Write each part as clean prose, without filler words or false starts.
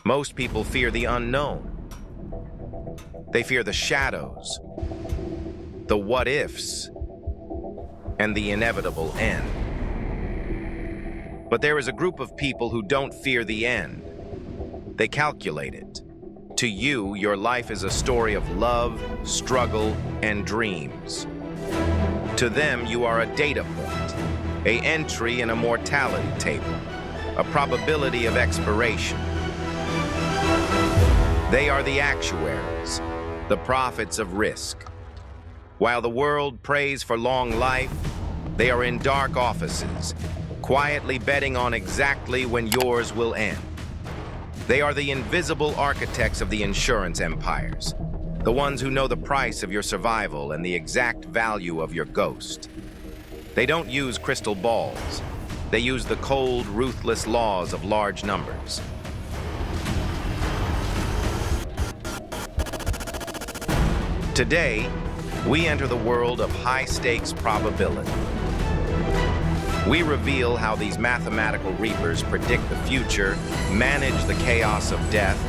Most people fear the unknown. They fear the shadows, the what-ifs, and the inevitable end. But there is a group of people who don't fear the end. They calculate it. To you, your life is a story of love, struggle, and dreams. To them, you are a data point, an entry in a mortality table, a probability of expiration. They are the actuaries, the prophets of risk. While the world prays for long life, they are in dark offices, quietly betting on exactly when yours will end. They are the invisible architects of the insurance empires, the ones who know the price of your survival and the exact value of your ghost. They don't use crystal balls. They use the cold, ruthless laws of large numbers. Today, we enter the world of high-stakes probability. We reveal how these mathematical reapers predict the future, manage the chaos of death,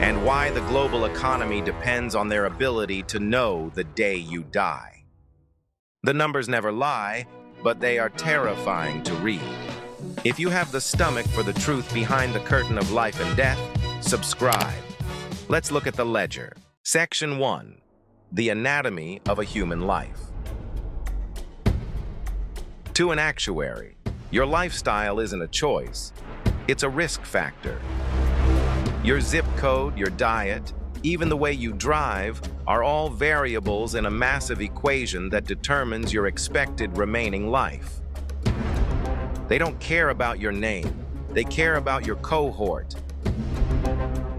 and why the global economy depends on their ability to know the day you die. The numbers never lie, but they are terrifying to read. If you have the stomach for the truth behind the curtain of life and death, subscribe. Let's look at the ledger. Section 1. The anatomy of a human life. To an actuary, your lifestyle isn't a choice, it's a risk factor. Your zip code, your diet, even the way you drive are all variables in a massive equation that determines your expected remaining life. They don't care about your name, they care about your cohort.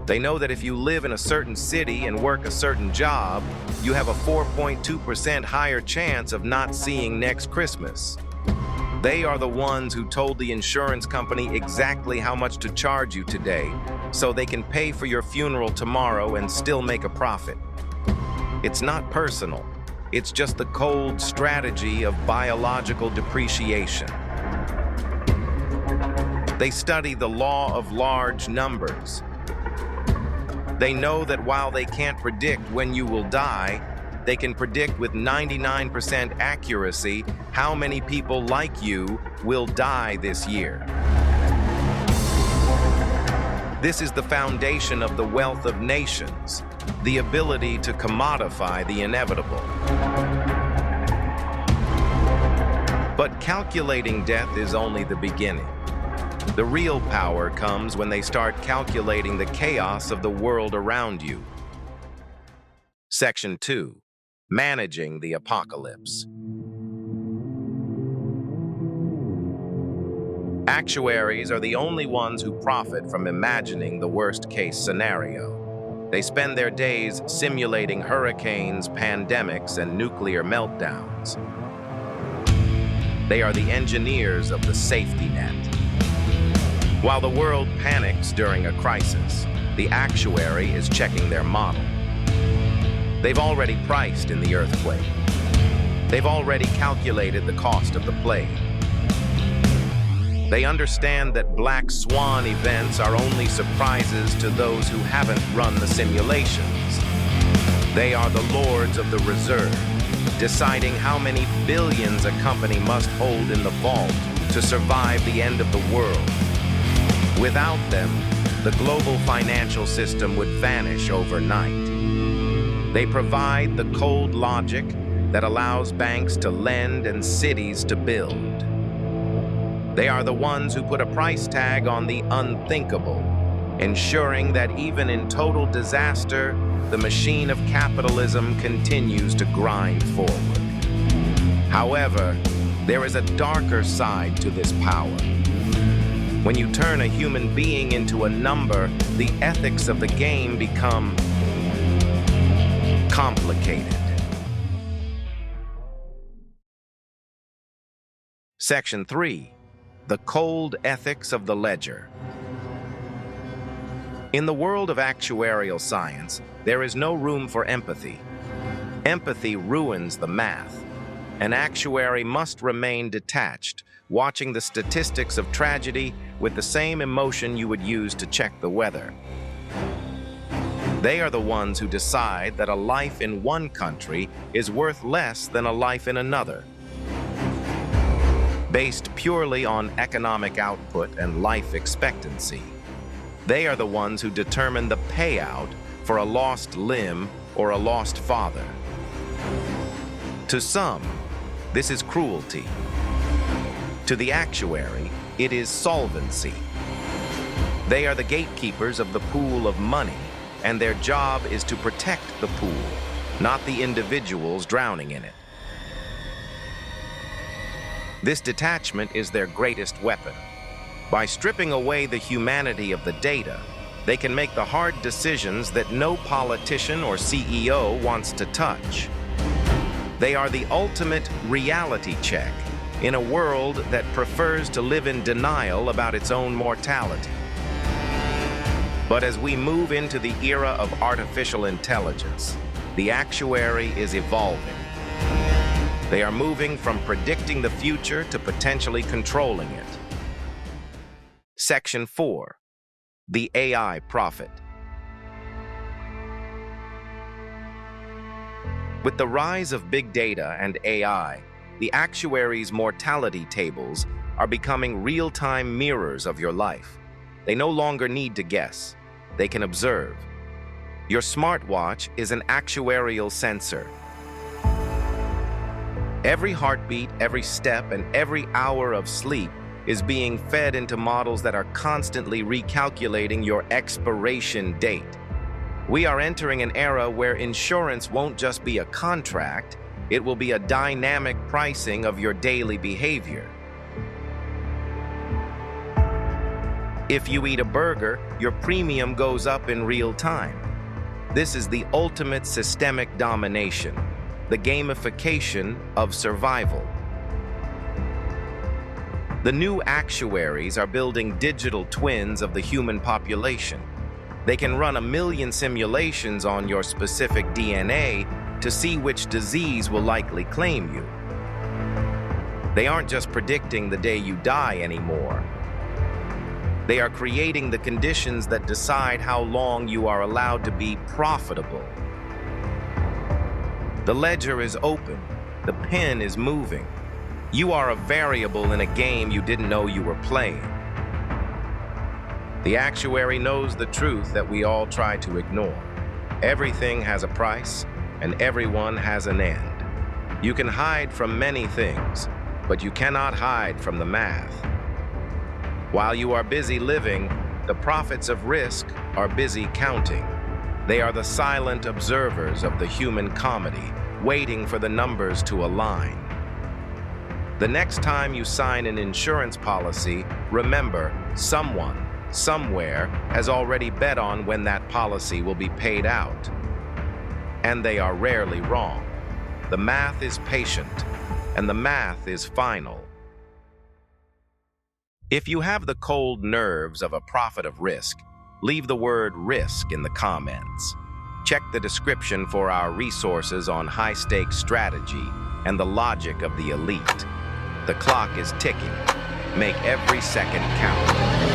They know that if you live in a certain city and work a certain job, you have a 4.2% higher chance of not seeing next Christmas. They are the ones who told the insurance company exactly how much to charge you today, so they can pay for your funeral tomorrow and still make a profit. It's not personal. It's just the cold strategy of biological depreciation. They study the law of large numbers. They know that while they can't predict when you will die, they can predict with 99% accuracy how many people like you will die this year. This is the foundation of the wealth of nations, the ability to commodify the inevitable. But calculating death is only the beginning. The real power comes when they start calculating the chaos of the world around you. Section 2. Managing the apocalypse. Actuaries are the only ones who profit from imagining the worst-case scenario. They spend their days simulating hurricanes, pandemics, and nuclear meltdowns. They are the engineers of the safety net. While the world panics during a crisis, the actuary is checking their model. They've already priced in the earthquake. They've already calculated the cost of the plague. They understand that black swan events are only surprises to those who haven't run the simulations. They are the lords of the reserve, deciding how many billions a company must hold in the vault to survive the end of the world. Without them, the global financial system would vanish overnight. They provide the cold logic that allows banks to lend and cities to build. They are the ones who put a price tag on the unthinkable, ensuring that even in total disaster, the machine of capitalism continues to grind forward. However, there is a darker side to this power. When you turn a human being into a number, the ethics of the game become complicated. Section 3. The cold ethics of the ledger. In the world of actuarial science, there is no room for empathy. Empathy ruins the math. An actuary must remain detached, watching the statistics of tragedy with the same emotion you would use to check the weather. They are the ones who decide that a life in one country is worth less than a life in another. Based purely on economic output and life expectancy, they are the ones who determine the payout for a lost limb or a lost father. To some, this is cruelty. To the actuary, it is solvency. They are the gatekeepers of the pool of money, and their job is to protect the pool, not the individuals drowning in it. This detachment is their greatest weapon. By stripping away the humanity of the data, they can make the hard decisions that no politician or CEO wants to touch. They are the ultimate reality check in a world that prefers to live in denial about its own mortality. But as we move into the era of artificial intelligence, the actuary is evolving. They are moving from predicting the future to potentially controlling it. Section 4. The AI Prophet. With the rise of big data and AI, the actuaries' mortality tables are becoming real-time mirrors of your life. They no longer need to guess. They can observe. Your smartwatch is an actuarial sensor. Every heartbeat, every step, and every hour of sleep is being fed into models that are constantly recalculating your expiration date. We are entering an era where insurance won't just be a contract, it will be a dynamic pricing of your daily behavior. If you eat a burger, your premium goes up in real time. This is the ultimate systemic domination, the gamification of survival. The new actuaries are building digital twins of the human population. They can run 1 million simulations on your specific DNA to see which disease will likely claim you. They aren't just predicting the day you die anymore. They are creating the conditions that decide how long you are allowed to be profitable. The ledger is open. The pen is moving. You are a variable in a game you didn't know you were playing. The actuary knows the truth that we all try to ignore. Everything has a price, and everyone has an end. You can hide from many things, but you cannot hide from the math. While you are busy living, the prophets of risk are busy counting. They are the silent observers of the human comedy, waiting for the numbers to align. The next time you sign an insurance policy, remember, someone, somewhere, has already bet on when that policy will be paid out. And they are rarely wrong. The math is patient, and the math is final. If you have the cold nerves of a prophet of risk, leave the word risk in the comments. Check the description for our resources on high-stakes strategy and the logic of the elite. The clock is ticking. Make every second count.